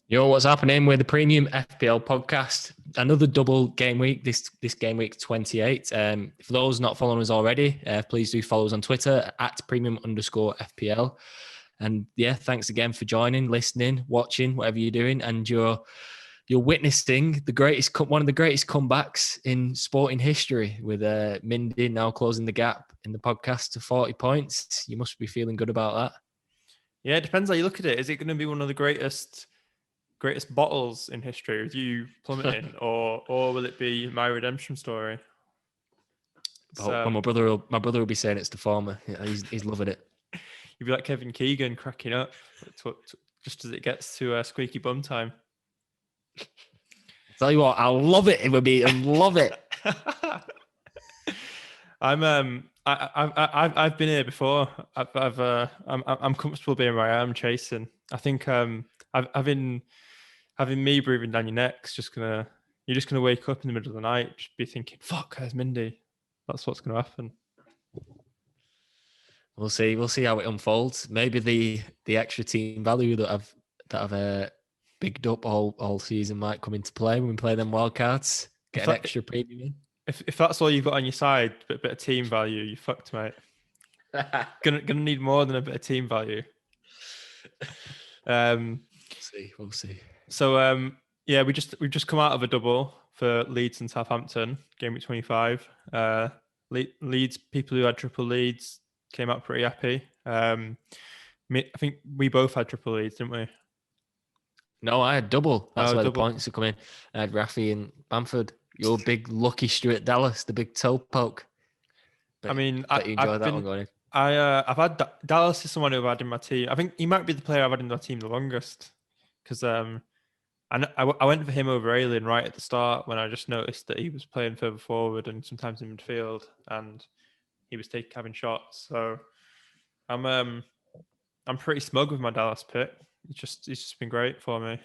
Yo, what's happening with the Premium FPL podcast? Another double game week, this game week 28. For those not following us already, please do follow us on Twitter at premium_FPL. And yeah, thanks again for joining, listening, watching, whatever you're doing. And you're witnessing one of the greatest comebacks in sporting history with Mindy now closing the gap in the podcast to 40 points. You must be feeling good about that. Yeah, it depends how you look at it. Is it going to be one of the greatest bottles in history with you plummeting, or will it be my redemption story? Well, my brother will be saying it's the former. Yeah, he's loving it. You'd be like Kevin Keegan cracking up just as it gets to squeaky bum time. Tell you what, I love it. It would be, I love it. I've been here before. I'm comfortable being where I am, chasing. I think having me breathing down your neck's you're just gonna wake up in the middle of the night, just be thinking, "Fuck, there's Mindy." That's what's gonna happen. We'll see. We'll see how it unfolds. Maybe the extra team value that I've bigged up all season might come into play when we play them wildcards. Get an extra premium in. If that's all you've got on your side, a bit of team value, you fucked, mate. gonna need more than a bit of team value. We'll see. So we've just come out of a double for Leeds and Southampton, game week 25. Leeds, people who had triple leads came out pretty happy. I think we both had triple leads, didn't we? No, I had double. That's where double. The points are coming. I had Rafi and Bamford. Your big lucky Stuart Dallas, the big toe poke. But, I mean, you enjoy that one going in. I've had Dallas is someone who I've had in my team. I think he might be the player I've had in my team the longest because I went for him over Alien right at the start when I just noticed that he was playing further forward and sometimes in midfield, and he was having shots. So I'm pretty smug with my Dallas pick. It's just been great for me.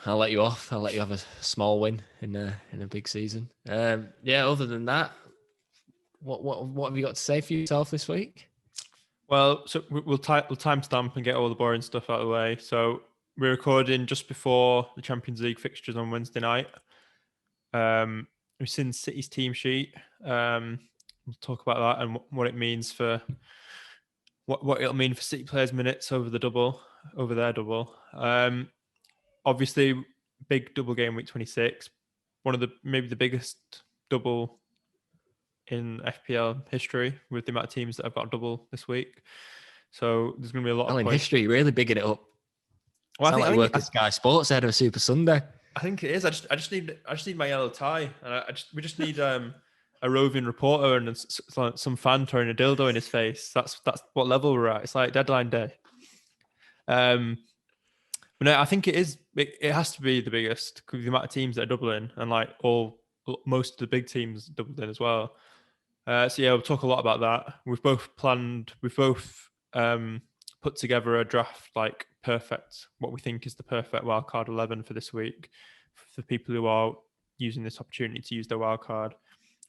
I'll let you off. I'll let you have a small win in a big season. Other than that, what have you got to say for yourself this week? Well, so we'll timestamp and get all the boring stuff out of the way. So we're recording just before the Champions League fixtures on Wednesday night. We've seen City's team sheet. We'll talk about that and what it means for what it'll mean for City players' minutes over their double. Obviously, big double game week 26. One of maybe the biggest double in FPL history with the amount of teams that have got a double this week. So there's going to be a lot of in history, really bigging it up. Well, I think work at Sky Sports ahead of a Super Sunday. I think it is. I just need my yellow tie, and we just need a roving reporter and some fan throwing a dildo in his face. That's what level we're at. It's like deadline day. But no, I think it is. It has to be the biggest because the amount of teams that are doubling, and like most of the big teams doubled in as well. We'll talk a lot about that. We've both put together a draft like perfect, what we think is the perfect wildcard 11 for this week for people who are using this opportunity to use their wildcard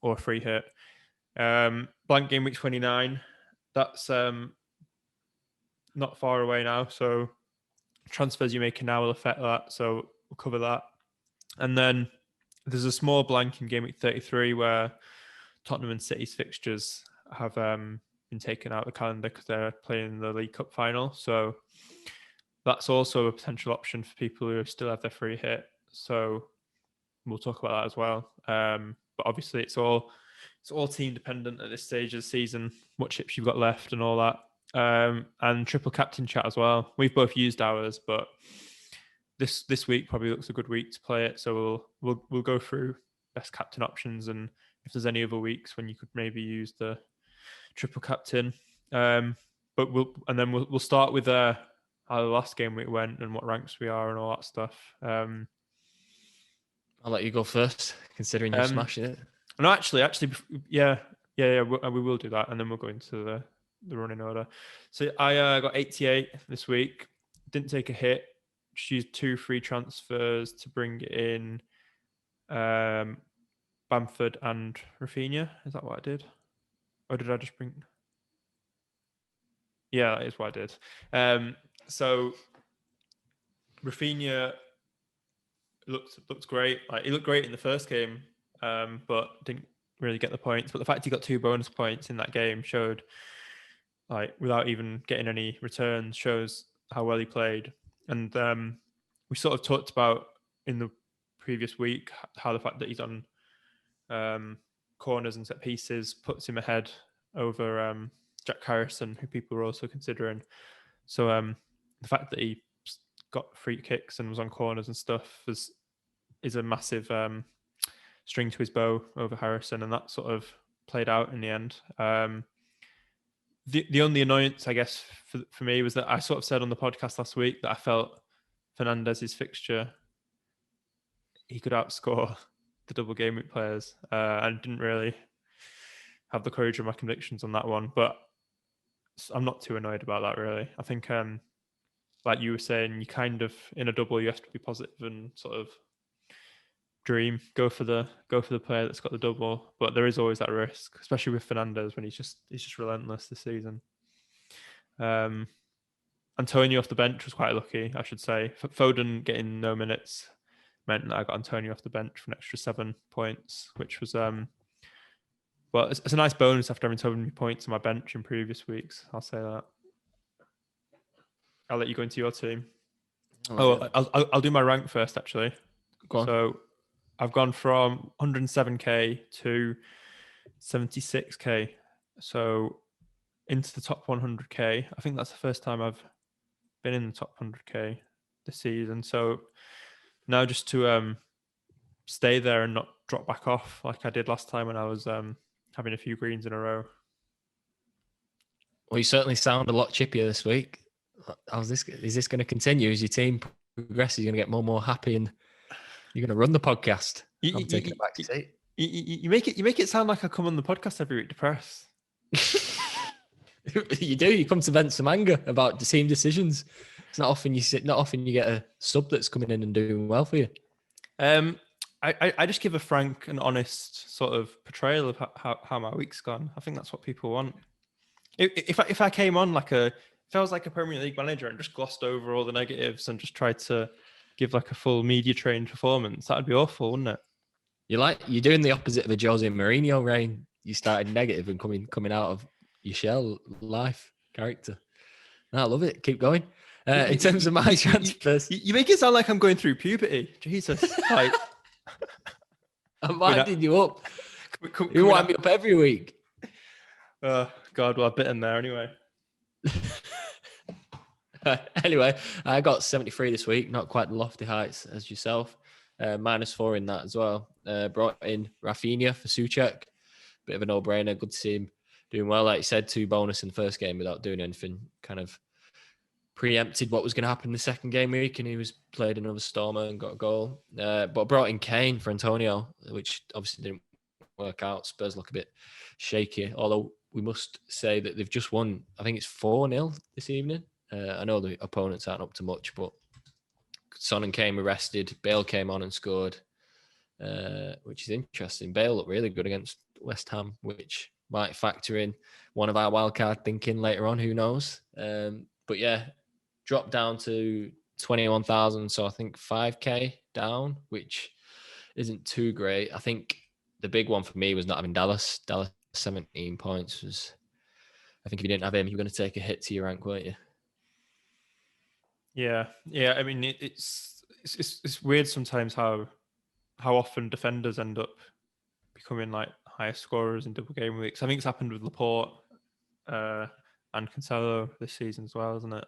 or a free hit. Blank game week 29. That's not far away now, so transfers you're making now will affect that, so we'll cover that. And then there's a small blank in game week 33 where Tottenham and City's fixtures have been taken out of the calendar because they're playing the League Cup final. So that's also a potential option for people who still have their free hit. So we'll talk about that as well. But obviously it's all team dependent at this stage of the season, what chips you've got left and all that. And triple captain chat as well. We've both used ours, but this week probably looks a good week to play it. So we'll go through best captain options and if there's any other weeks when you could maybe use the triple captain. But we'll start with how the last game we went and what ranks we are and all that stuff. I'll let you go first, considering you're smashing it. No, actually, yeah, we will do that, and then we'll go into the running order. So I got 88 this week. Didn't take a hit. Just used 2 free transfers to bring in Bamford and Rafinha. Is that what I did? Or did I just bring... Yeah, that is what I did. So Rafinha looked great. Like, he looked great in the first game, but didn't really get the points. But the fact he got 2 bonus points in that game showed, like, without even getting any returns, shows how well he played. And we sort of talked about in the previous week how the fact that he's on corners and set pieces puts him ahead over Jack Harrison, who people were also considering. So the fact that he got free kicks and was on corners and stuff is a massive string to his bow over Harrison, and that sort of played out in the end. The only annoyance, I guess, for me was that I sort of said on the podcast last week that I felt Fernandez's fixture, he could outscore the double game week players, and didn't really have the courage of my convictions on that one. But I'm not too annoyed about that, really. I think, like you were saying, you kind of, in a double, you have to be positive and sort of dream, go for the player that's got the double. But there is always that risk, especially with Fernandez, when he's just relentless this season. Antonio off the bench was quite lucky, I should say. Foden getting no minutes meant that I got Antonio off the bench for an extra 7 points, which was well, it's a nice bonus after having so many points on my bench in previous weeks. I'll say that. I'll let you go into your team. I'll do my rank first, actually. Go on. So I've gone from 107k to 76k. So into the top 100k. I think that's the first time I've been in the top 100k this season. So now just to stay there and not drop back off like I did last time when I was having a few greens in a row. Well, you certainly sound a lot chippier this week. Is this going to continue as your team progresses? You're going to get more and more happy, and you're going to run the podcast. I'm taking it back to seat. You make it sound like I come on the podcast every week depressed. You do. You come to vent some anger about the team decisions. It's not often you get a sub that's coming in and doing well for you. I just give a frank and honest sort of portrayal of how my week's gone. I think that's what people want. If I came on if I was like a Premier League manager and just glossed over all the negatives and just tried to give like a full media trained performance, that'd be awful, wouldn't it? You're doing the opposite of a Jose Mourinho reign. You started negative and coming out of your shell life character. I love it. Keep going. In terms of my transfers, you make it sound like I'm going through puberty. Jesus, like I'm winding you up. You wind me up every week. Oh God, well, I've bitten there anyway. Anyway, I got 73 this week, not quite the lofty heights as yourself. -4 in that as well. Brought in Rafinha for Souček. Bit of a no-brainer. Good to see him doing well. Like you said, 2 bonus in the first game without doing anything. Kind of preempted what was going to happen in the second game week, and he was played another stormer and got a goal. But brought in Kane for Antonio, which obviously didn't work out. Spurs look a bit shaky, although we must say that they've just won, I think it's 4-0 this evening. I know the opponents aren't up to much, but Son and Kane were rested. Bale came on and scored, which is interesting. Bale looked really good against West Ham, which might factor in one of our wildcard thinking later on. Who knows? But yeah, dropped down to 21,000. So I think 5k down, which isn't too great. I think the big one for me was not having Dallas. Dallas 17 points was, I think if you didn't have him, you were going to take a hit to your rank, weren't you? Yeah. I mean, it's weird sometimes how often defenders end up becoming like highest scorers in double game weeks. I think it's happened with Laporte and Cancelo this season as well, isn't it?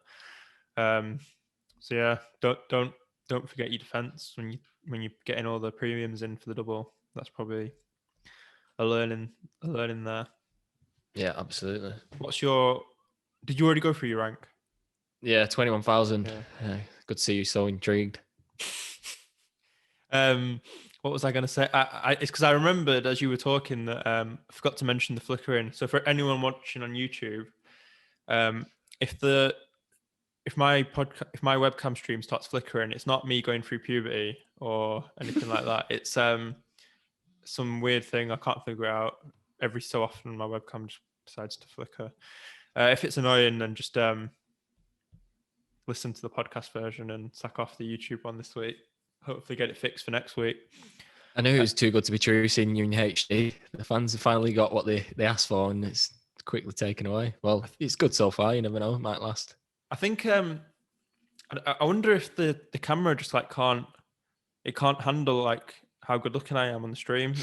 So yeah, don't forget your defense when you're getting all the premiums in for the double. That's probably a learning there. Yeah, absolutely. Did you already go through your rank? Yeah, 21,000. Yeah. Good to see you so intrigued. What was I going to say? It's because I remembered as you were talking that I forgot to mention the flickering. So for anyone watching on YouTube, if the if my webcam stream starts flickering, it's not me going through puberty or anything like that. It's some weird thing I can't figure out. Every so often, my webcam just decides to flicker. If it's annoying, then just listen to the podcast version and sack off the YouTube one this week. Hopefully, get it fixed for next week. I knew it was too good to be true. Seeing you in HD, the fans have finally got what they asked for, and it's quickly taken away. Well, it's good so far. You never know; it might last. I think. I wonder if the camera just like can't handle like how good looking I am on the stream.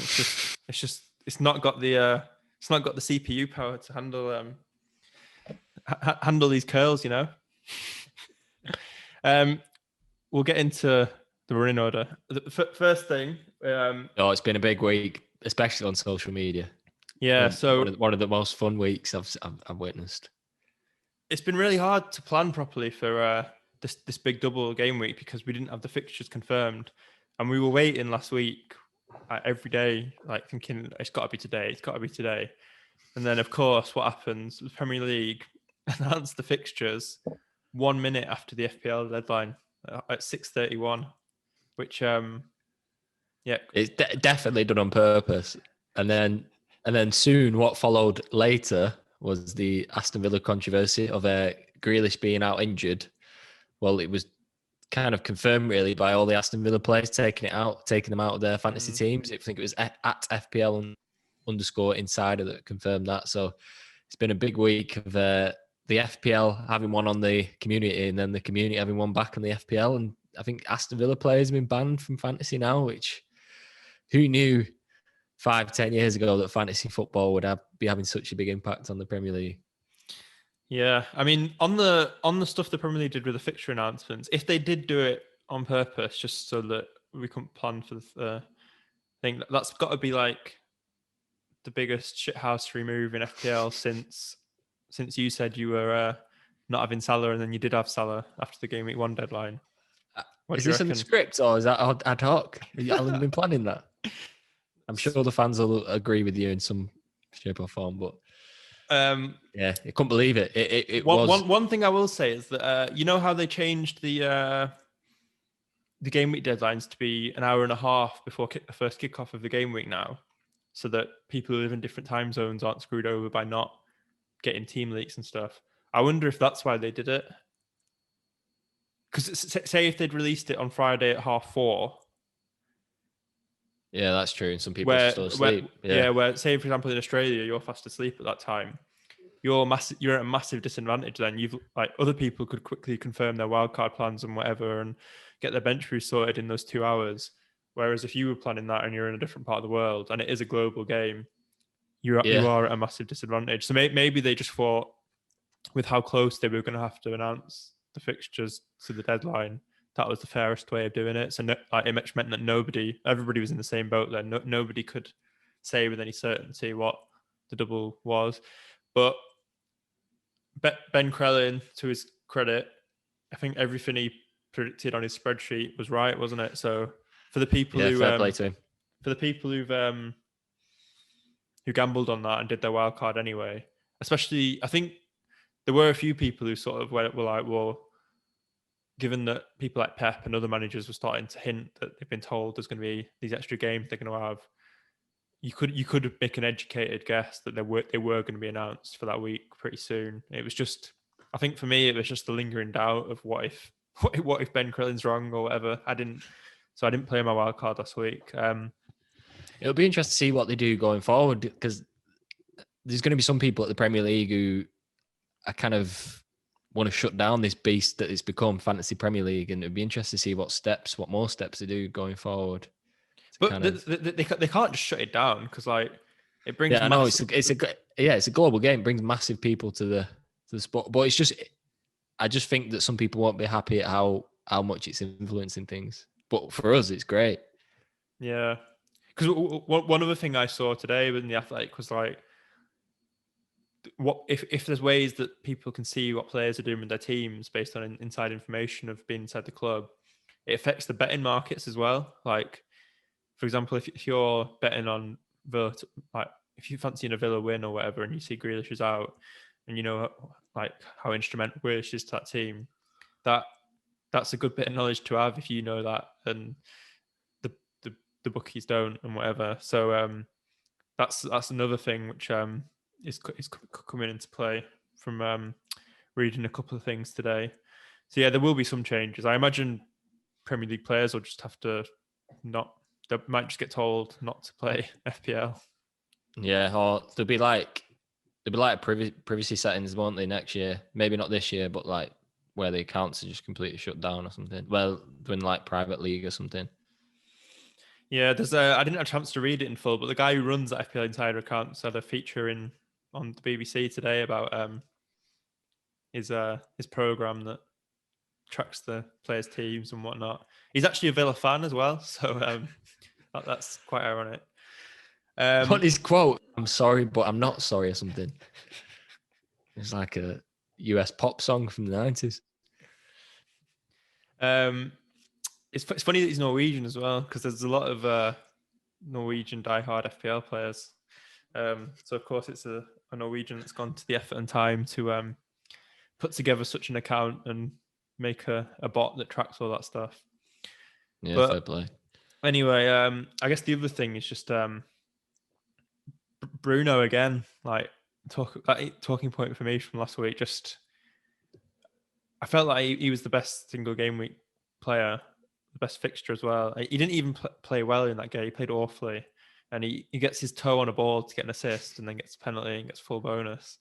It's not got the CPU power to handle handle these curls, you know. We'll get into the running order. The first thing. It's been a big week, especially on social media. Yeah, so one of the most fun weeks I've witnessed. It's been really hard to plan properly for this big double game week because we didn't have the fixtures confirmed, and we were waiting last week every day, like thinking it's got to be today. And then, of course, what happens? The Premier League announced the fixtures 1 minute after the FPL deadline at 6:31, which it's definitely done on purpose. And then soon, what followed later was the Aston Villa controversy of Grealish being out injured. Well, it was kind of confirmed really by all the Aston Villa players taking them out of their fantasy teams. I think it was at FPL _insider that confirmed that. So it's been a big week of the FPL having one on the community and then the community having one back on the FPL. And I think Aston Villa players have been banned from fantasy now, which who knew 5-10 years ago that fantasy football would be having such a big impact on the Premier League. Yeah, I mean, on the stuff the Premier League did with the fixture announcements, if they did do it on purpose, just so that we couldn't plan for the thing, that's got to be like the biggest shithousery move in FPL since you said you were not having Salah and then you did have Salah after the Game Week 1 deadline. Is this in the script or is that ad hoc? Have you been planning that? I'm sure the fans will agree with you in some shape or form, but yeah, I couldn't believe it. It was one thing I will say is that you know how they changed the game week deadlines to be an hour and a half before the first kickoff of the game week now, so that people who live in different time zones aren't screwed over by not getting team leaks and stuff. I wonder if that's why they did it. Because say if they'd released it on Friday at 4:30. Yeah, that's true. And some people are still asleep. Where say for example in Australia you're fast asleep at that time, you're at a massive disadvantage. Then you've like other people could quickly confirm their wildcard plans and whatever and get their bench boost sorted in those 2 hours. Whereas if you were planning that and you're in a different part of the world and it is a global game, you are at a massive disadvantage. So maybe they just thought with how close they were going to have to announce the fixtures to the deadline, that was the fairest way of doing it. So it meant that everybody was in the same boat then. Nobody could say with any certainty what the double was. But Ben Crellin, to his credit, I think everything he predicted on his spreadsheet was right, wasn't it? So for the people fair play to him. For the people who gambled on that and did their wild card anyway, especially I think there were a few people who sort of were like, well, given that people like Pep and other managers were starting to hint that they've been told there's going to be these extra games they're going to have, you could make an educated guess that they were going to be announced for that week pretty soon. It was just, I think for me, it was just the lingering doubt of what if Ben Crillin's wrong or whatever. I didn't play my wild card last week. It'll be interesting to see what they do going forward because there's going to be some people at the Premier League who are kind of want to shut down this beast that it's become, Fantasy Premier League, and it'd be interesting to see what more steps they do going forward. But they can't just shut it down because like it brings. Yeah, I know it's a global game. It brings massive people to the sport, but it's just I just think that some people won't be happy at how much it's influencing things. But for us, it's great. Yeah, because one other thing I saw today in the Athletic was like, what if there's ways that people can see what players are doing with their teams based on inside information of being inside the club, it affects the betting markets as well. Like, for example, if you're betting on Villa, like if you fancy a Villa win or whatever, and you see Grealish is out, and you know like how instrumental Grealish is to that team, that's a good bit of knowledge to have if you know that and the bookies don't and whatever. So that's another thing which is coming into play from reading a couple of things today. So yeah, there will be some changes. I imagine Premier League players will just have to they might just get told not to play FPL. Yeah, or there'll be like privacy settings, won't they, next year? Maybe not this year, but like where the accounts are just completely shut down or something. Well, doing like private league or something. Yeah, there's I didn't have a chance to read it in full, but the guy who runs that FPL Insider account had a feature on the BBC today about his program that tracks the players' teams and whatnot. He's actually a Villa fan as well, so that's quite ironic. What is quote? I'm sorry, but I'm not sorry or something. It's like a US pop song from the 90s. It's funny that he's Norwegian as well, because there's a lot of Norwegian diehard FPL players. So of course it's a Norwegian that's gone to the effort and time to put together such an account and make a bot that tracks all that stuff. Yeah, but fair play. Anyway, I guess the other thing is just Bruno again, like talking point for me from last week. Just I felt like he was the best single game week player, the best fixture as well. He didn't even play well in that game. He played awfully, and he gets his toe on a ball to get an assist, and then gets a penalty and gets full bonus.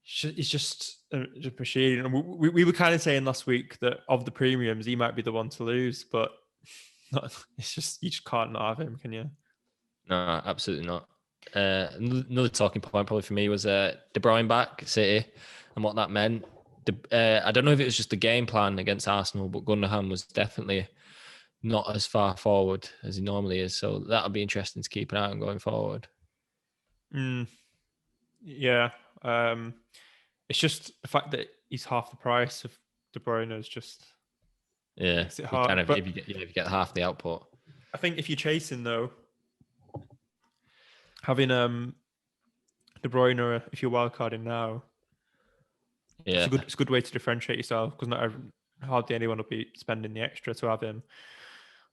He's just appreciating. And we were kind of saying last week that of the premiums, he might be the one to lose, but it's just you just can't not have him, can you? No, absolutely not. Another talking point probably for me was De Bruyne back City and what that meant. I don't know if it was just the game plan against Arsenal, but Gundogan was definitely not as far forward as he normally is. So that'll be interesting to keep an eye on going forward. Yeah. It's just the fact that he's half the price of De Bruyne is just makes it hard. Kind of, if you get half the output. I think if you're chasing though, having De Bruyne, if you're wildcarding now, it's a good way to differentiate yourself because not hardly anyone will be spending the extra to have him.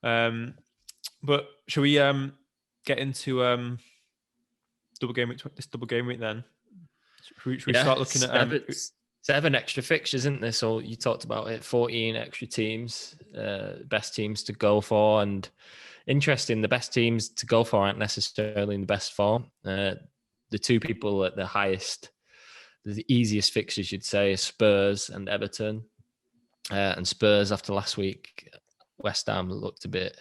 But shall we get into this double game week then? Should we start looking at 7 extra fixtures, isn't there? So you talked about it, 14 extra teams, best teams to go for, and interesting, the best teams to go for aren't necessarily in the best form. The two people at the highest, the easiest fixtures, you'd say, is Spurs and Everton. And Spurs, after last week, West Ham looked a bit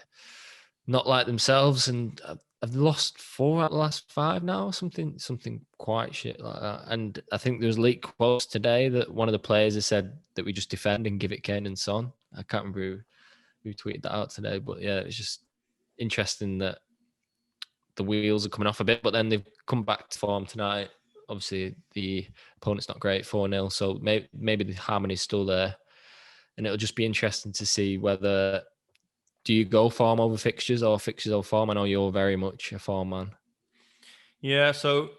not like themselves, and I've lost 4 out of the last 5 now, something quite shit like that. And I think there was leaked quotes today that one of the players has said that we just defend and give it Kane and Son. I can't remember who tweeted that out today, but yeah, it's just interesting that the wheels are coming off a bit, but then they've come back to form tonight. Obviously, the opponent's not great, 4-0, so maybe the harmony's still there. And it'll just be interesting to see whether do you go form over fixtures or fixtures over form? I know you're very much a form man. Yeah, so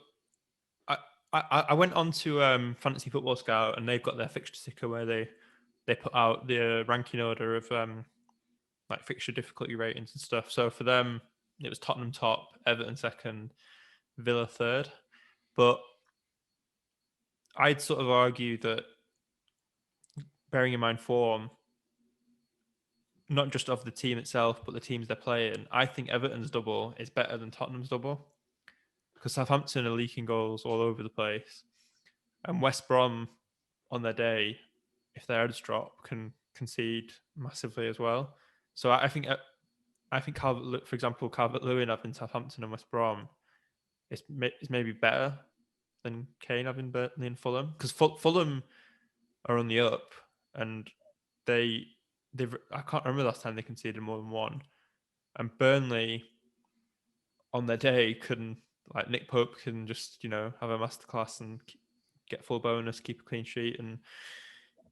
I went on to Fantasy Football Scout and they've got their fixture ticker where they put out the ranking order of like fixture difficulty ratings and stuff. So for them, it was Tottenham top, Everton second, Villa third. But I'd sort of argue that bearing in mind form, not just of the team itself, but the teams they're playing, I think Everton's double is better than Tottenham's double because Southampton are leaking goals all over the place. And West Brom, on their day, if their heads drop, can concede massively as well. So I think for example, Calvert-Lewin having Southampton and West Brom is maybe better than Kane having Burnley and Fulham because Fulham are on the up and I can't remember the last time they conceded more than 1. And Burnley on their day like Nick Pope can just, have a masterclass and get full bonus, keep a clean sheet, and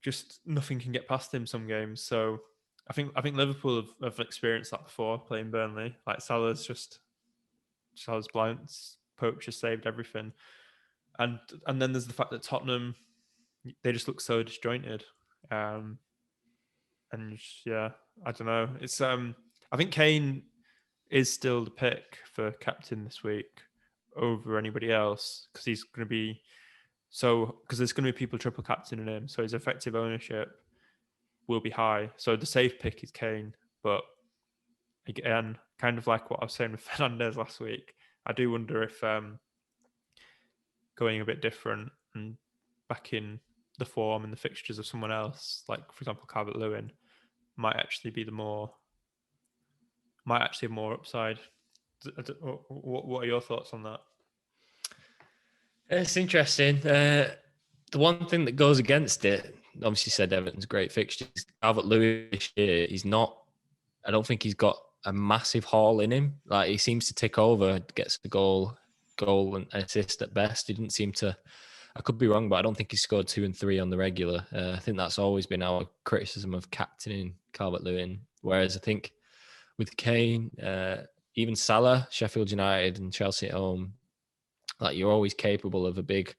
just nothing can get past him some games. So I think Liverpool have experienced that before playing Burnley. Like Salah's blind, Pope just saved everything. And then there's the fact that Tottenham, they just look so disjointed. And yeah, I don't know. It's I think Kane is still the pick for captain this week over anybody else because he's going to be because there's going to be people triple captaining him, so his effective ownership will be high. So the safe pick is Kane, but again, kind of like what I was saying with Fernandez last week, I do wonder if going a bit different and back in the form and the fixtures of someone else, like for example Calvert-Lewin, might actually have more upside. What are your thoughts on that? It's interesting. The one thing that goes against it, obviously said Everton's great fixtures. Calvert-Lewin this year, I don't think he's got a massive haul in him. Like he seems to tick over, gets the goal and assist at best. He didn't seem to. I could be wrong, but I don't think he scored 2 and 3 on the regular. I think that's always been our criticism of captaining Calvert-Lewin. Whereas I think with Kane, even Salah, Sheffield United and Chelsea at home, like you're always capable of a big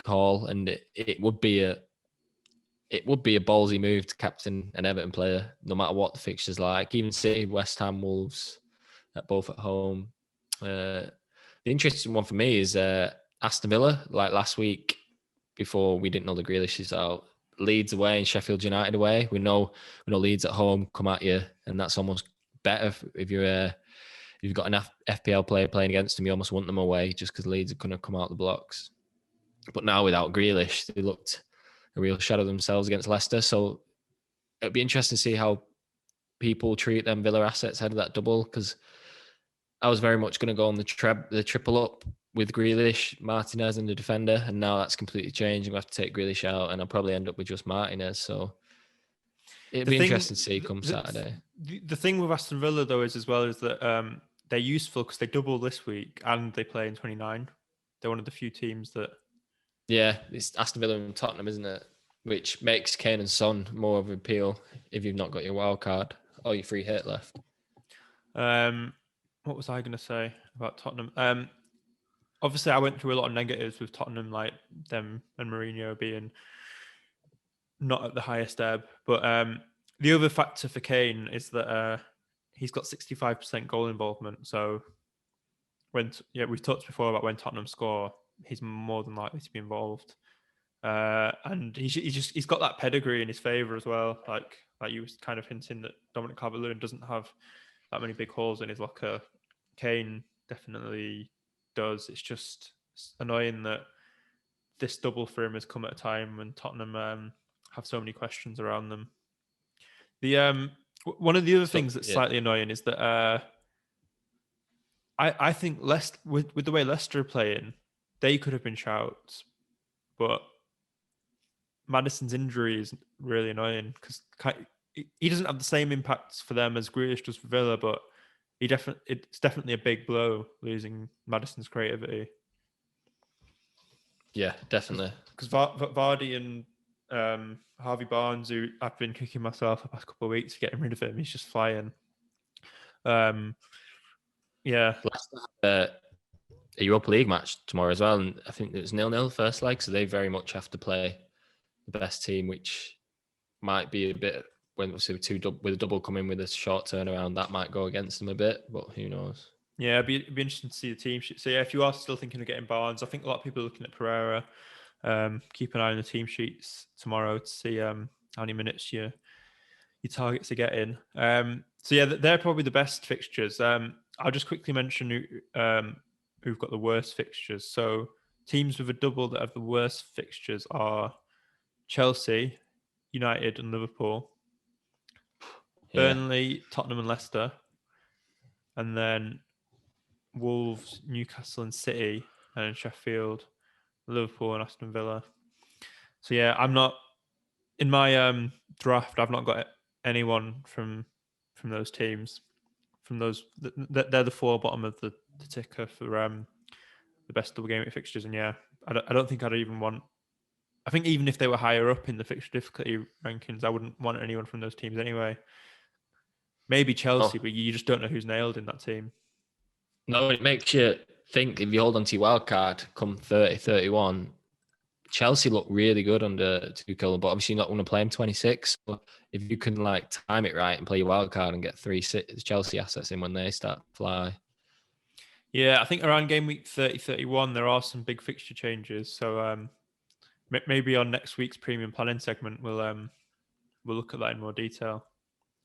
haul, and it would be a ballsy move to captain an Everton player, no matter what the fixture's like. Even City, West Ham, Wolves, both at home. The interesting one for me is Aston Villa, like last week, before we didn't know the Grealish is out. Leeds away and Sheffield United away. We know Leeds at home come at you, and that's almost better if you've got an FPL player playing against them. You almost want them away just because Leeds are going to come out the blocks. But now without Grealish, they looked a real shadow of themselves against Leicester. So it'd be interesting to see how people treat them Villa assets ahead of that double, because I was very much going to go on the triple up with Grealish, Martinez and the defender, and now that's completely changed. I'm going to have to take Grealish out, and I'll probably end up with just Martinez. So it'd be interesting to see come Saturday. The thing with Aston Villa, though, is that they're useful because they double this week and they play in 29. They're one of the few teams that... Yeah, it's Aston Villa and Tottenham, isn't it? Which makes Kane and Son more of an appeal if you've not got your wild card or your free hit left. What was I going to say about Tottenham? Obviously, I went through a lot of negatives with Tottenham, like them and Mourinho being not at the highest ebb. But the other factor for Kane is that he's got 65% goal involvement. So we've talked before about when Tottenham score, he's more than likely to be involved. And he's got that pedigree in his favour as well. Like you was kind of hinting that Dominic Calvert-Lewin doesn't have that many big holes in his locker. Kane definitely does. It's just annoying that this double for him has come at a time when Tottenham have so many questions around them. The one of the other things that's slightly annoying is that I think Leicester, with the way Leicester are playing, they could have been shouts, but Maddison's injury is really annoying because he doesn't have the same impacts for them as Grealish does for Villa, but it's definitely a big blow losing Maddison's creativity. Yeah, definitely. Because Vardy and Harvey Barnes, who I've been kicking myself the past couple of weeks getting rid of him, he's just flying. Yeah. A Europa League match tomorrow as well, and I think it was 0-0 first leg, so they very much have to play the best team, which might be a bit, when with a double coming with a short turnaround, that might go against them a bit, but who knows? Yeah, it'd be interesting to see the team sheet. So yeah, if you are still thinking of getting Barnes, I think a lot of people are looking at Pereira. Keep an eye on the team sheets tomorrow to see how many minutes your targets are getting. So yeah, they're probably the best fixtures. I'll just quickly mention who've got the worst fixtures. So teams with a double that have the worst fixtures are Chelsea, United and Liverpool, Burnley, Tottenham and Leicester, and then Wolves, Newcastle and City, and Sheffield, Liverpool and Aston Villa. So yeah, I'm not in my draft. I've not got anyone from those teams. From those, they're the four bottom of the ticker for the best double game fixtures. And yeah, I don't think I'd even want. I think even if they were higher up in the fixture difficulty rankings, I wouldn't want anyone from those teams anyway. Maybe Chelsea, but you just don't know who's nailed in that team. No, it makes you think if you hold on to your wild card come 30, 31, Chelsea look really good under Tuchel, but obviously not want to play him 26. So if you can like time it right and play your wild card and get 3 Chelsea assets in when they start to fly. Yeah, I think around game week 30, 31, there are some big fixture changes. So maybe on next week's premium planning segment, we'll look at that in more detail.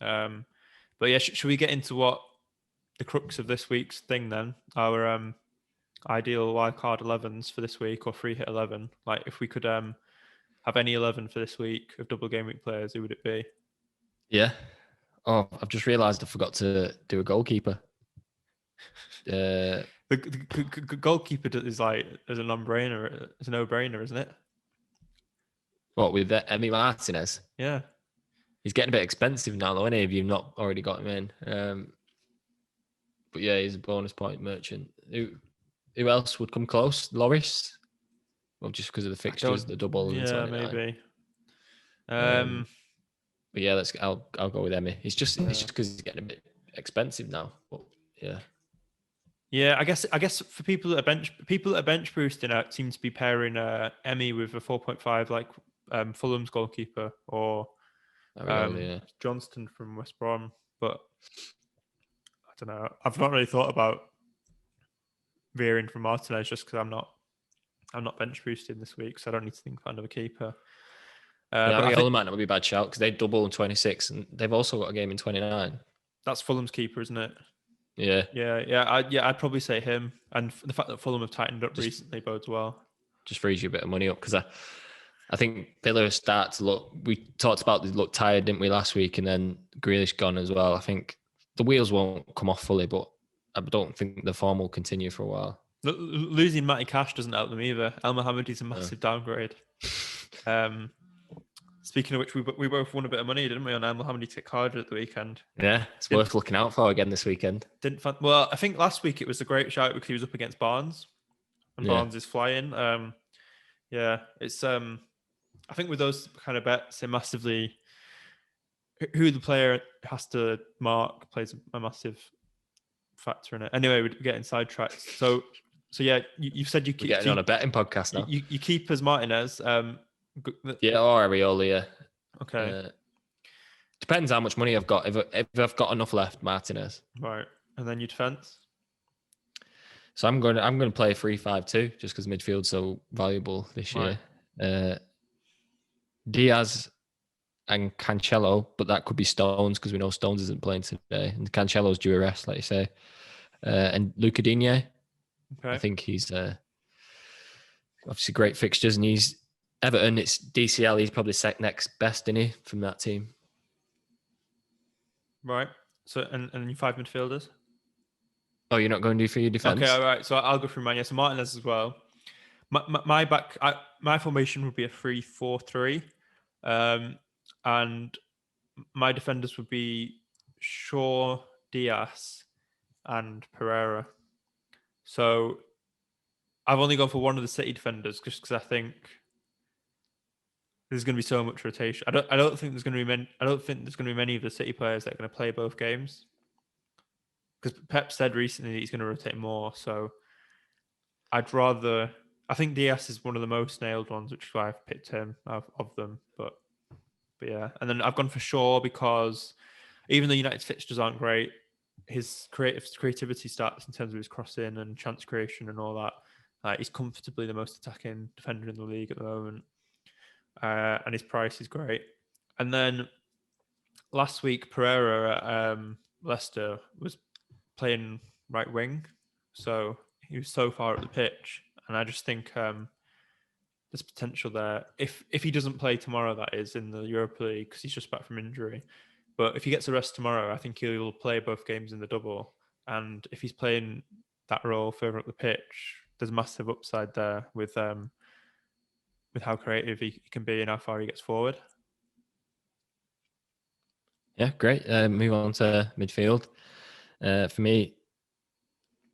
But yeah, should we get into what the crux of this week's thing then? Our ideal wildcard 11s for this week, or free hit 11. Like if we could have any 11 for this week of double game week players, who would it be? Yeah. Oh, I've just realised I forgot to do a goalkeeper. The goalkeeper is like as a no-brainer. It's a no-brainer, isn't it? What, with Emi Martinez? Yeah. He's getting a bit expensive now, though, any of you have not already got him in. But yeah, he's a bonus point merchant. Who else would come close? Loris? Well, just because of the fixtures, the double. Yeah, and maybe. But yeah, I'll go with Emi. It's just because he's getting a bit expensive now. But yeah. Yeah, I guess for people that are bench boosting out seem to be pairing Emi with a 4.5 like Fulham's goalkeeper or Johnston from West Brom. But I don't know. I've not really thought about veering from Martinez just because I'm not bench boosting this week, so I don't need to think about another keeper. But Ariola might not be a bad shout because they double in 26 and they've also got a game in 29. That's Fulham's keeper, isn't it? Yeah. I'd probably say him. And the fact that Fulham have tightened up recently bodes well. Just frees you a bit of money up because I think Villa start to look. We talked about they look tired, didn't we, last week? And then Grealish gone as well. I think the wheels won't come off fully, but I don't think the form will continue for a while. Losing Matty Cash doesn't help them either. El Mohammedi's a massive downgrade. Speaking of which, we both won a bit of money, didn't we, on El Mohammedi to get carded at the weekend? Yeah, it's worth looking out for again this weekend. Well, I think last week it was a great shout because he was up against Barnes, and Barnes is flying. It's I think with those kind of bets, they massively who the player has to mark plays a massive factor in it. Anyway, we're getting sidetracked. So yeah, you've said you keep getting on a betting podcast now. You keep as Martinez. Yeah, or Ariola, yeah. Okay. Depends how much money I've got. If I've got enough left, Martinez. Right, and then your defense. So I'm going to play 3-5-2 just because midfield's so valuable this year. Diaz and Cancelo, but that could be Stones because we know Stones isn't playing today, and Cancelo's due a rest, like you say. And Luca Digne. Okay. I think he's obviously great fixtures, and he's Everton, it's DCL. He's probably next best, isn't he, from that team? Right. So, and your 5 midfielders? Oh, you're not going to do for your defense? Okay, all right. So I'll go through mine. Yeah, so Martinez as well. My formation would be a 3-4-3, and my defenders would be Shaw, Diaz, and Pereira. So I've only gone for one of the City defenders just because I think there's going to be so much rotation. I don't think there's going to be many of the City players that are going to play both games. Because Pep said recently that he's going to rotate more. So I think Diaz is one of the most nailed ones, which is why I've picked him of them. But yeah. And then I've gone for Shaw because even though United's fixtures aren't great, his creativity starts in terms of his crossing and chance creation and all that. He's comfortably the most attacking defender in the league at the moment. And his price is great. And then last week, Pereira at Leicester was playing right wing. So he was so far up the pitch. And I just think there's potential there. If he doesn't play tomorrow, that is, in the Europa League, because he's just back from injury. But if he gets a rest tomorrow, I think he'll play both games in the double. And if he's playing that role further up the pitch, there's massive upside there with how creative he can be and how far he gets forward. Yeah, great. Move on to midfield. For me,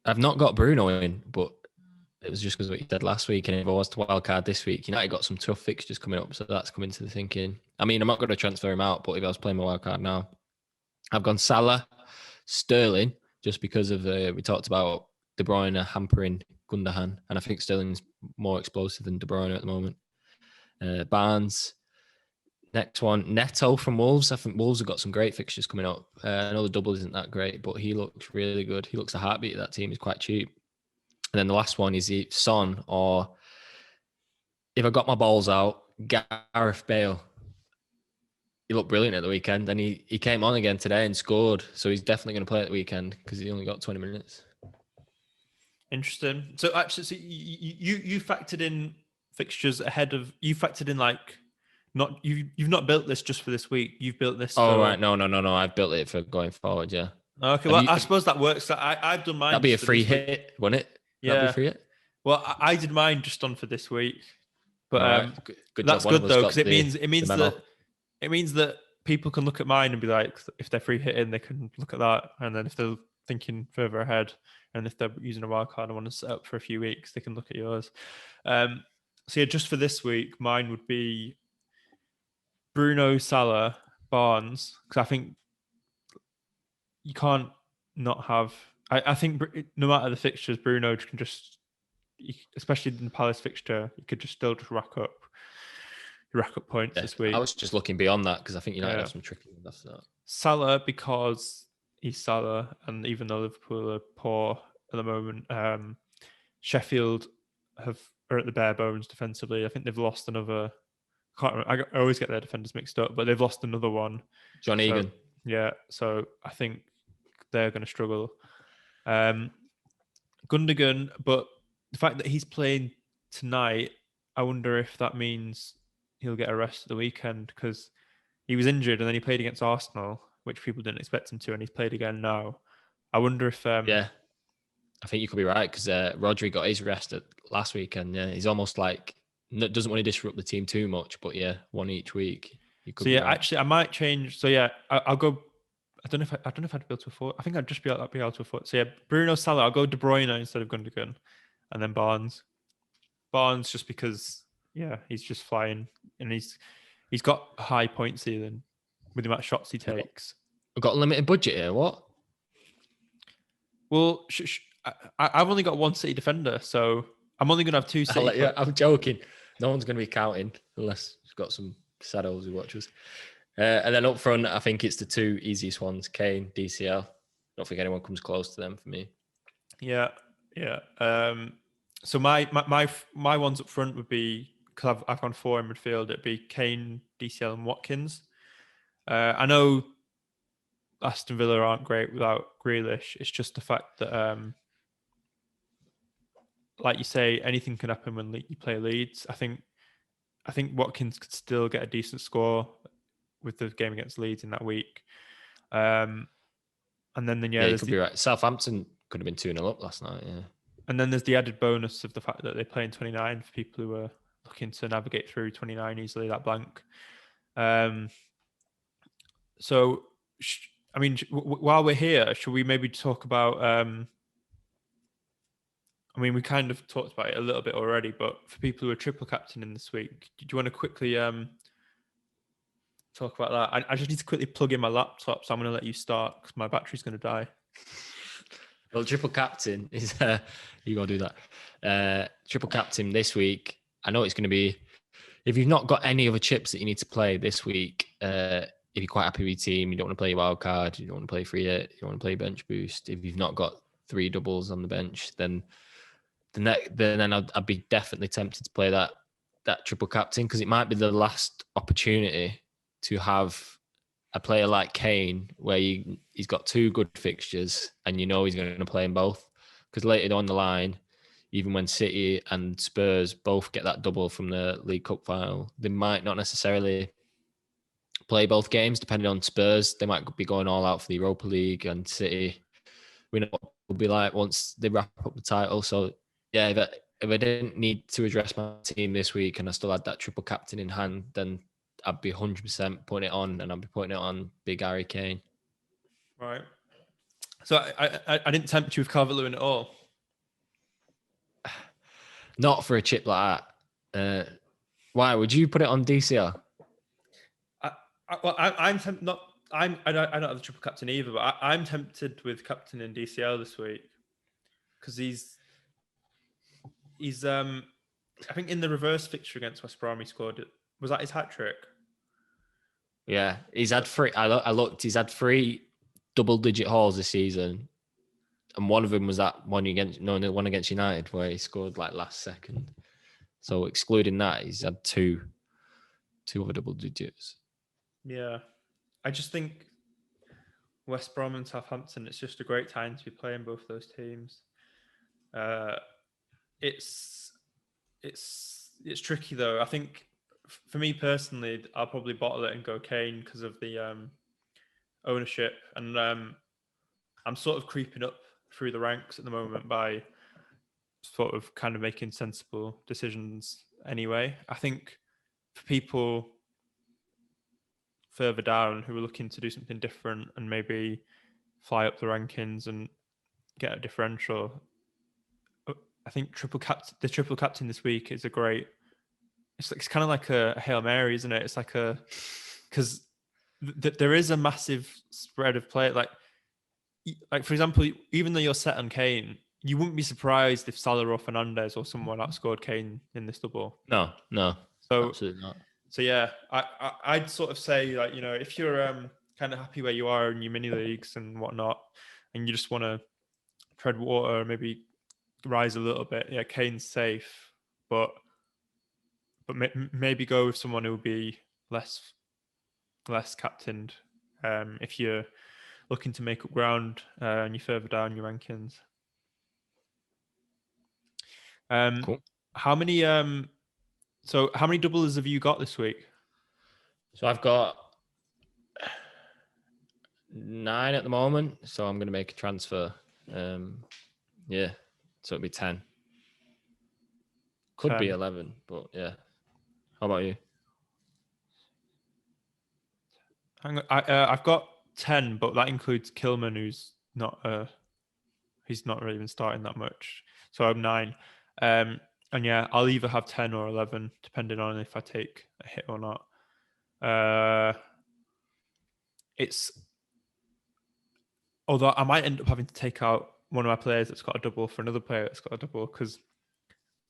I've not got Bruno in, but it was just because what you said last week, and if I was to wildcard this week, United got some tough fixtures coming up, so that's come into the thinking. I mean, I'm not going to transfer him out, but if I was playing my wildcard now, I've gone Salah, Sterling, just because of we talked about De Bruyne hampering Gundogan, and I think Sterling's more explosive than De Bruyne at the moment. Barnes. Next one, Neto from Wolves. I think Wolves have got some great fixtures coming up. I know the double isn't that great, but he looks really good. He looks a heartbeat of that team. He's quite cheap. And then the last one is Son, or if I got my balls out, Gareth Bale. He looked brilliant at the weekend, and he came on again today and scored. So he's definitely going to play at the weekend because he only got 20 minutes. Interesting. So actually, you factored in fixtures ahead of you factored in like not you've not built this just for this week. You've built this. Oh right, no. I've built it for going forward. Yeah. Okay. Well, I suppose that works. I've done mine. That'd be a free hit, wouldn't it? Yeah. That'd be free hit. Well, I did mine just on for this week, but right. Good that's job. good though because it means that people can look at mine and be like, if they're free hitting, they can look at that, and then if they're thinking further ahead, and if they're using a wild card and want to set up for a few weeks, they can look at yours. So yeah, just for this week, mine would be Bruno, Salah, Barnes, because I think you can't not have. I think no matter the fixtures, Bruno can just, especially in the Palace fixture, you could just still rack up points this week. I was just looking beyond that because I think United have some tricky ones after that. Salah, because he's Salah, and even though Liverpool are poor at the moment, Sheffield are at the bare bones defensively. I think they've lost another. I can't remember. I always get their defenders mixed up, but they've lost another one. John Egan. Yeah, so I think they're going to struggle. Gundogan, but the fact that he's playing tonight, I wonder if that means he'll get a rest at the weekend because he was injured and then he played against Arsenal, which people didn't expect him to, and he's played again now. I wonder if... yeah, I think you could be right because Rodri got his rest last week, and he's almost like doesn't want to disrupt the team too much, but yeah, one each week. So yeah, actually, I might change. So yeah, I'll go. I don't know if I'd be able to afford. I think I'd just be able to afford. So yeah, Bruno, Salah. I'll go De Bruyne instead of Gundogan, and then Barnes. Barnes just because he's just flying, and he's got a high point ceiling with the amount of shots he takes. We've got a limited budget here. What? Well, I've only got one City defender, so I'm only going to have two City. I'm joking. No one's going to be counting unless you've got some saddles who watch us. And then up front, I think it's the two easiest ones: Kane, DCL. Don't think anyone comes close to them for me. Yeah. So my ones up front would be, because I've gone 4 in midfield. It'd be Kane, DCL, and Watkins. I know Aston Villa aren't great without Grealish. It's just the fact that, like you say, anything can happen when you play Leeds. I think Watkins could still get a decent score with the game against Leeds in that week. And then you could be right. Southampton could have been 2-0 up last night. Yeah. And then there's the added bonus of the fact that they play in 29 for people who are looking to navigate through 29 easily, that blank. So, while we're here, should we maybe talk about... we kind of talked about it a little bit already, but for people who are triple captaining this week, do you want to quickly talk about that? I just need to quickly plug in my laptop, so I'm going to let you start because my battery's going to die. Well, triple captain is... you go do that. Triple captain this week, I know it's going to be... If you've not got any other chips that you need to play this week, if you're quite happy with your team, you don't want to play your wild card, you don't want to play free hit, you don't want to play bench boost, if you've not got 3 doubles on the bench, then I'd be definitely tempted to play that triple captain because it might be the last opportunity to have a player like Kane where he's got 2 good fixtures and he's going to play them both. Because later down the line, even when City and Spurs both get that double from the League Cup final, they might not necessarily play both games depending on Spurs. They might be going all out for the Europa League, and City, we know what it'll be like once they wrap up the title. So yeah, if I didn't need to address my team this week and I still had that triple captain in hand, then I'd be 100% putting it on, and I'd be putting it on Big Harry Kane. Right. So I didn't tempt you with Calvert-Lewin at all? Not for a chip like that. Why? Would you put it on DCL? I don't have the triple captain either, but I'm tempted with captain in DCL this week because he's I think in the reverse fixture against West Brom, he scored. Was that his hat trick? Yeah, he's had three. I looked. He's had 3 double-digit hauls this season, and one of them was that one the one against United where he scored like last second. So excluding that, he's had two other double digits. Yeah, I just think West Brom and Southampton. It's just a great time to be playing both those teams. It's tricky though. I think for me personally, I'll probably bottle it and go Kane because of the ownership, and I'm sort of creeping up through the ranks at the moment by sort of kind of making sensible decisions anyway. I think for people further down who are looking to do something different and maybe fly up the rankings and get a differential, I think the triple captain this week is a great. It's kind of like a Hail Mary, isn't it? It's like because there is a massive spread of play. Like for example, even though you're set on Kane, you wouldn't be surprised if Salah or Fernandes or someone outscored Kane in this double. No, so absolutely not. So yeah, I'd sort of say, like, if you're kind of happy where you are in your mini leagues and whatnot, and you just want to tread water, maybe rise a little bit. Yeah, Kane's safe, but maybe go with someone who will be less captained if you're looking to make up ground and you're further down your rankings. Cool. How many doubles have you got this week? So I've got 9 at the moment. So I'm going to make a transfer. Yeah, so it'll be 10. Could 10. be 11, but yeah. How about you? Hang on, I've got 10, but that includes Kilman, who's not he's not really been starting that much. So I'm 9. And yeah, I'll either have 10 or 11, depending on if I take a hit or not. Although I might end up having to take out one of my players that's got a double for another player that's got a double, because the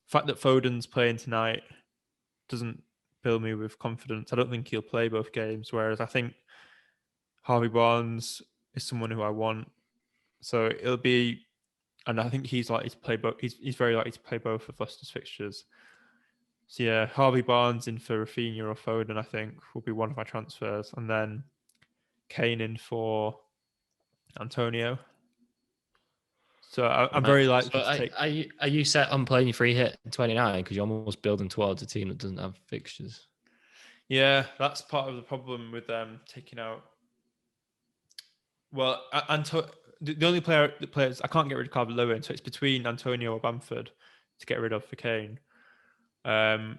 fact that Foden's playing tonight doesn't fill me with confidence. I don't think he'll play both games, whereas I think Harvey Barnes is someone who I want. So it'll be, and I think he's likely to play both. He's very likely to play both of Leicester's fixtures. So yeah, Harvey Barnes in for Rafinha or Foden, I think, will be one of my transfers, and then Kane in for Antonio. So I'm very likely to take. Are you set on playing your free hit in 29 because you're almost building towards a team that doesn't have fixtures? Yeah, that's part of the problem with taking out. Well, the only players I can't get rid of Calvert-Lewin, so it's between Antonio or Bamford to get rid of for Kane. So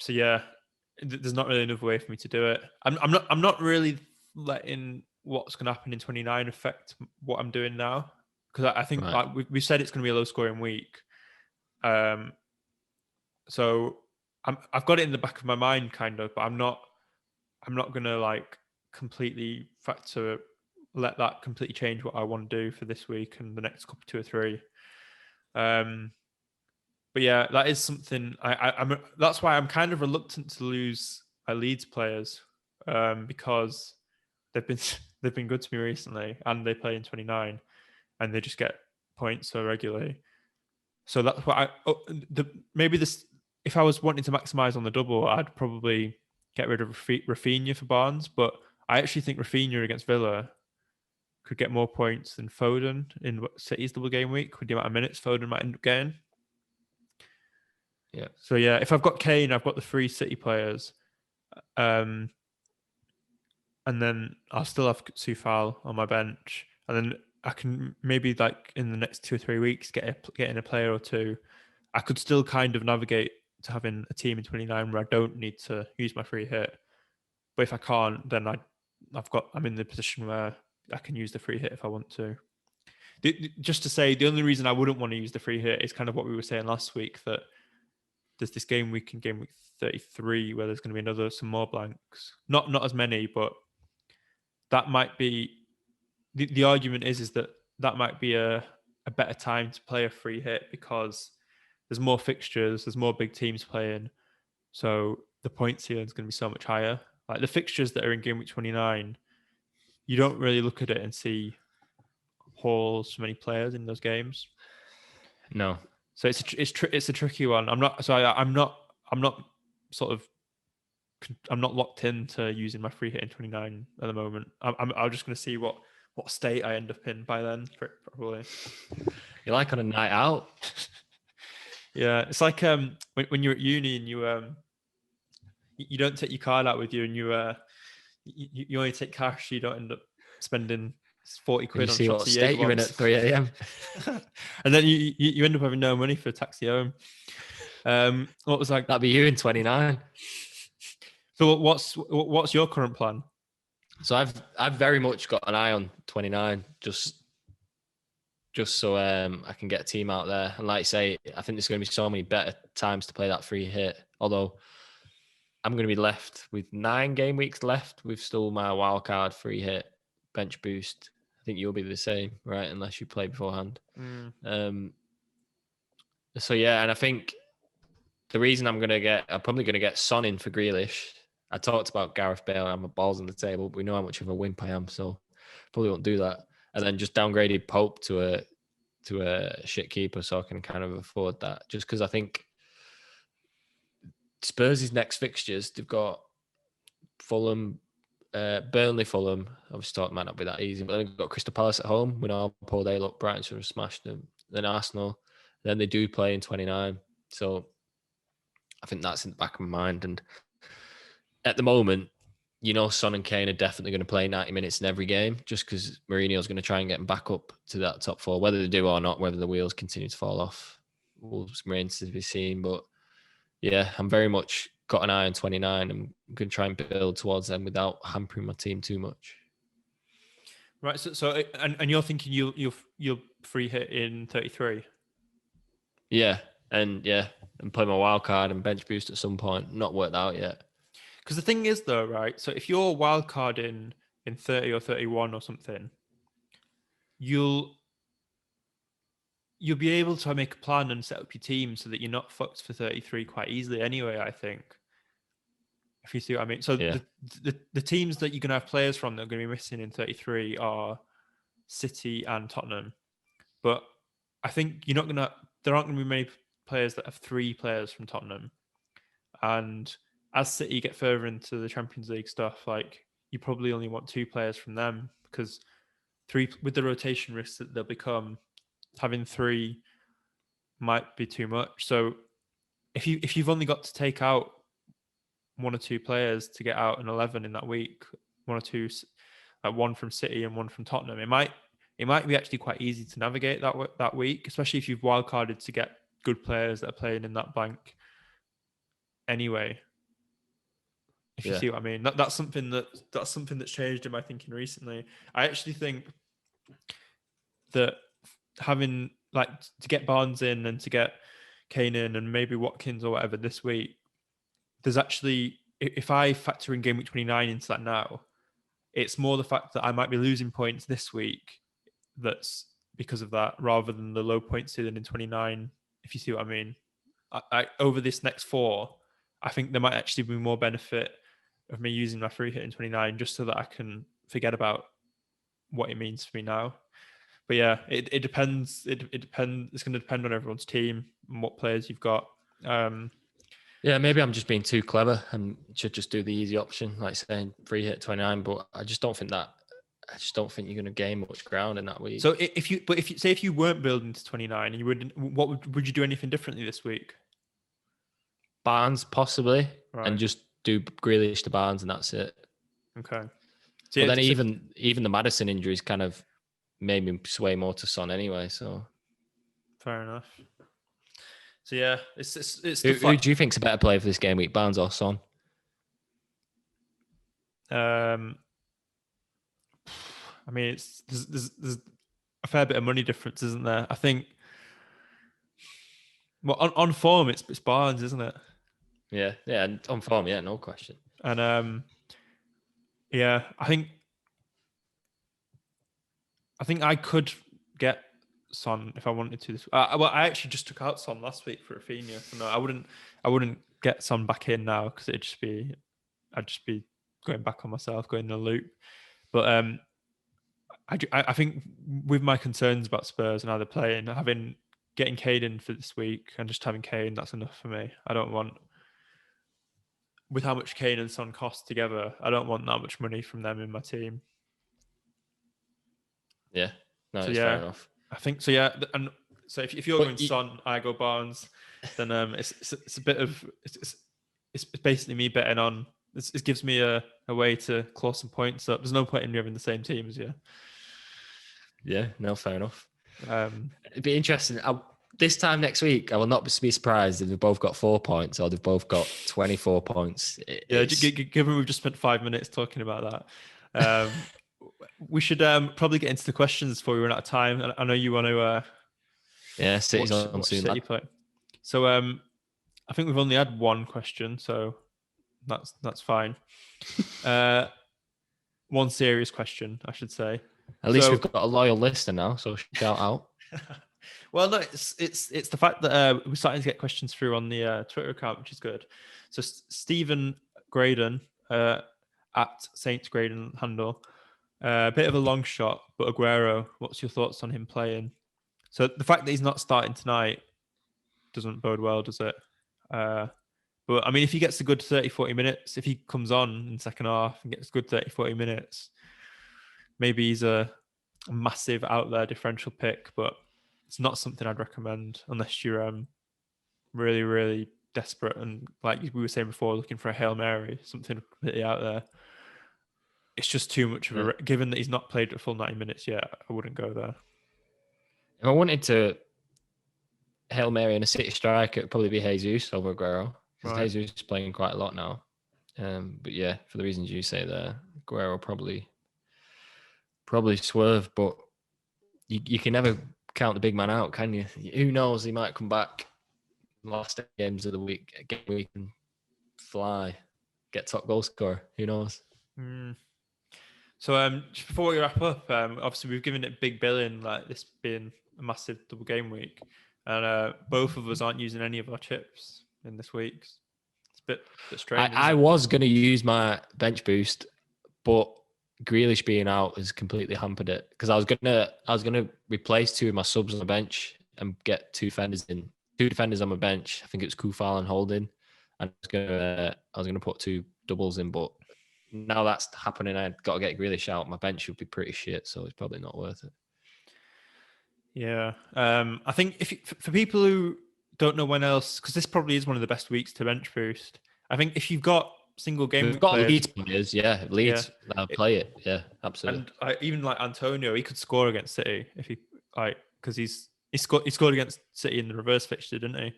yeah, there's not really another way for me to do it. I'm not really letting what's going to happen in 29 affect what I'm doing now, because I think like we've said it's going to be a low scoring week. So I've got it in the back of my mind kind of, but I'm not going to like completely let that completely change what I want to do for this week and the next couple 2 or 3. But yeah, that is something that's why I'm kind of reluctant to lose my Leeds players, because they've been good to me recently, and they play in 29, and they just get points so regularly. So that's what if I was wanting to maximize on the double, I'd probably get rid of Rafinha for Barnes, but I actually think Rafinha against Villa could get more points than Foden in City's double game week with the amount of minutes Foden might end up getting. Yeah. So yeah, if I've got Kane, I've got the 3 City players, and then I'll still have Soufal on my bench, and then I can maybe like in the next 2 or 3 weeks get in a player or 2. I could still kind of navigate to having a team in 29 where I don't need to use my free hit. But if I can't, then I'm in the position where I can use the free hit if I want to. Just to say, the only reason I wouldn't want to use the free hit is kind of what we were saying last week, that there's this game week in game week 33 where there's going to be some more blanks. Not as many, but that might be the argument is that might be a better time to play a free hit, because there's more fixtures, there's more big teams playing, so the point ceiling is going to be so much higher. Like the fixtures that are in game week 29, you don't really look at it and see hauls from any players in those games. No. So it's a tricky one. I'm not locked into using my free hit in 29 at the moment. I'm just going to see what state I end up in by then, probably. You're like on a night out. Yeah, it's like when you're at uni and you don't take your card out with you, and you only take cash. So you don't end up spending 40 quid on see shots what of state you're in at 3 a.m. and then you end up having no money for a taxi home. What was like? That'd be you in 29. So what's your current plan? So I've very much got an eye on 29, just so I can get a team out there. And like I say, I think there's going to be so many better times to play that free hit. Although I'm going to be left with 9 game weeks left with still my wildcard free hit bench boost. I think you'll be the same, right? Unless you play beforehand. So yeah, and I think the reason I'm probably going to get Son in for Grealish. I talked about Gareth Bale. I'm a balls on the table, but we know how much of a wimp I am, so probably won't do that. And then just downgraded Pope to a shit keeper, so I can kind of afford that. Just because I think Spurs' next fixtures, they've got Fulham, Burnley, Fulham. Obviously, thought it might not be that easy, but then they've got Crystal Palace at home. We know how poor they look. Brighton should have smashed them. Then Arsenal. Then they do play in 29. So I think that's in the back of my mind. And at the moment, Son and Kane are definitely going to play 90 minutes in every game, just because Mourinho's going to try and get them back up to that top 4. Whether they do or not, whether the wheels continue to fall off, remains to be seen. But yeah, I'm very much got an eye on 29. I'm going to try and build towards them without hampering my team too much. Right. So and you're thinking you'll free hit in 33? Yeah, and play my wild card and bench boost at some point. Not worked out yet. Because the thing is, though, right? So if you're wild card in 30 or 31 or something, you'll be able to make a plan and set up your team so that you're not fucked for 33 quite easily anyway, I think. If you see what I mean. So yeah. the teams that you're going to have players from that are going to be missing in 33 are City and Tottenham. But I think there aren't going to be many players that have 3 players from Tottenham. And as City get further into the Champions League stuff, like you probably only want 2 players from them, because 3 with the rotation risks that they'll become, having 3 might be too much. So if you've only got to take out 1 or 2 players to get out an 11 in that week, 1 or 2, like 1 from City and 1 from Tottenham, it might be actually quite easy to navigate that week, especially if you've wildcarded to get good players that are playing in that blank anyway. If you see what I mean, that's something that's changed in my thinking recently. I actually think that having to get Barnes in and to get Kane in and maybe Watkins or whatever this week, there's actually, if I factor in game week 29 into that now, it's more the fact that I might be losing points this week that's because of that, rather than the low point ceiling in 29. If you see what I mean, I over this next 4, I think there might actually be more benefit of me using my free hit in 29, just so that I can forget about what it means for me now. But yeah, it depends. It depends. It's going to depend on everyone's team and what players you've got. Yeah, maybe I'm just being too clever and should just do the easy option, like saying free hit 29. But I just don't think you're going to gain much ground in that week. So if you weren't building to 29, and would you do anything differently this week? Barnes possibly, right. And just do Grealish to Barnes, and that's it. Okay. So then even the Maddison injuries kind of made me sway more to Son anyway. So fair enough. So yeah, it's who do you think's a better player for this game week, Barnes or Son? I mean, there's a fair bit of money difference, isn't there? I think. Well, on form, it's Barnes, isn't it? Yeah, and on form, yeah, no question. And yeah, I think I could get Son if I wanted to. Well, I actually just took out Son last week for Rafinha. So no, I wouldn't get Son back in now because I'd just be going back on myself, going in a loop. But I think with my concerns about Spurs and how they're playing, getting Kane in for this week and just having Kane, that's enough for me. I don't want, with how much Kane and Son cost together, I don't want that much money from them in my team. Yeah, no, it's fair enough. I think so. Yeah, and so if you're going Son, I go Barnes. Then it's a bit of it's basically me betting on. It gives me a way to claw some points up. There's no point in me having the same team as you. Yeah, no, fair enough. It'd be interesting. This time next week, I will not be surprised if they've both got 4 points or they've both got 24 points. Given we've just spent 5 minutes talking about that, we should probably get into the questions before we run out of time. I know you want to. City's on soon. City play. So I think we've only had one question, so that's fine. One serious question, I should say. At least we've got a loyal listener now, so shout out. Well, no, it's the fact that we're starting to get questions through on the Twitter account, which is good. So Stephen Graydon at Saints Graydon handle, a bit of a long shot, but Aguero, what's your thoughts on him playing? So the fact that he's not starting tonight doesn't bode well, does it? But I mean, if he gets a good 30, 40 minutes, if he comes on in the second half and gets a good 30, 40 minutes, maybe he's a massive out there differential pick, but it's not something I'd recommend unless you're really, really desperate and, like we were saying before, looking for a Hail Mary, something completely out there. It's just too much of a... Given that he's not played a full 90 minutes yet, I wouldn't go there. If I wanted to Hail Mary and a City striker, it'd probably be Jesus over Aguero. Because Jesus is playing quite a lot now. But yeah, for the reasons you say there, Aguero probably swerve, but you can never count the big man out, can you? Who knows? He might come back last games of the week, Gameweek, and fly, get top goal scorer. Who knows? So just before we wrap up, obviously we've given it big billion, like this being a massive double game week, and both of us aren't using any of our chips in this week. It's a bit strange. I was going to use my bench boost, but Grealish being out has completely hampered it, because I was gonna replace two of my subs on the bench and get two defenders on my bench. I think it was Kufal and Holding, and I was gonna put two doubles in, but now that's happening. I've got to get Grealish out. My bench would be pretty shit, so it's probably not worth it. Yeah, I think for people who don't know when else, because this probably is one of the best weeks to bench boost. I think if you've got single game, we've got Leeds players, Leeds. Yeah. I'll play it, yeah, absolutely. And even like Antonio, he could score against City if he because he scored against City in the reverse fixture, didn't he?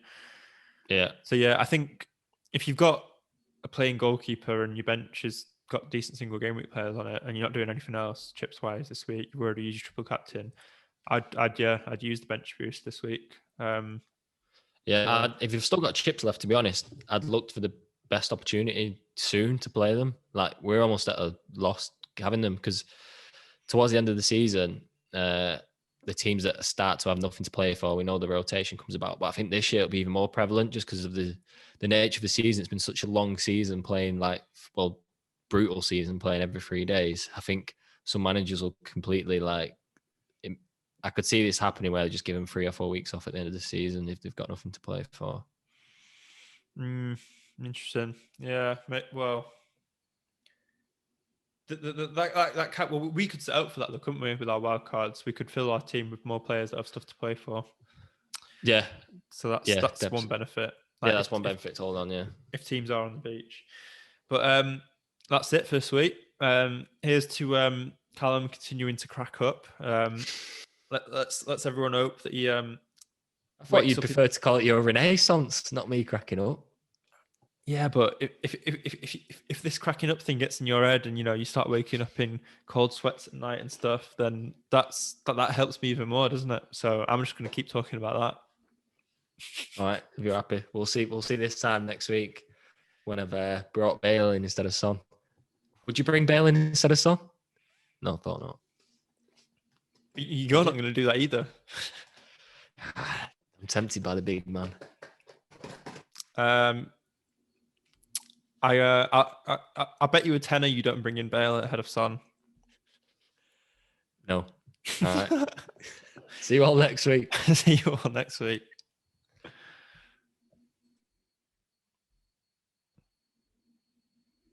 Yeah. So yeah, I think if you've got a playing goalkeeper and your bench has got decent single game week players on it, and you're not doing anything else chips wise this week, you've already used your triple captain. I'd use the bench boost this week. If you've still got chips left, to be honest, I'd look for the best opportunity soon to play them. Like, we're almost at a loss having them, because towards the end of the season, the teams that start to have nothing to play for, we know the rotation comes about. But I think this year it'll be even more prevalent just because of the nature of the season. It's been such a long season playing, brutal season playing every 3 days. I think some managers will completely I could see this happening where they just give them 3 or 4 weeks off at the end of the season if they've got nothing to play for. Interesting. Yeah. Well, we could set out for that, though, couldn't we? With our wild cards, we could fill our team with more players that have stuff to play for. Yeah. So that's one benefit. That's one benefit to hold on. Yeah. If teams are on the beach, but that's it for this week. Here's to Callum continuing to crack up. Let's everyone hope that he. I thought you'd prefer to call it your renaissance, not me cracking up. Yeah, but if this cracking up thing gets in your head and you start waking up in cold sweats at night and stuff, then that helps me even more, doesn't it? So I'm just going to keep talking about that. All right, if you're happy, we'll see this time next week when I've brought Bale in instead of Son. Would you bring Bale in instead of Son? No, thought not. You're not going to do that either. I'm tempted by the big man. I bet you a tenner you don't bring in Bale ahead of Son. No. All right. See you all next week. See you all next week.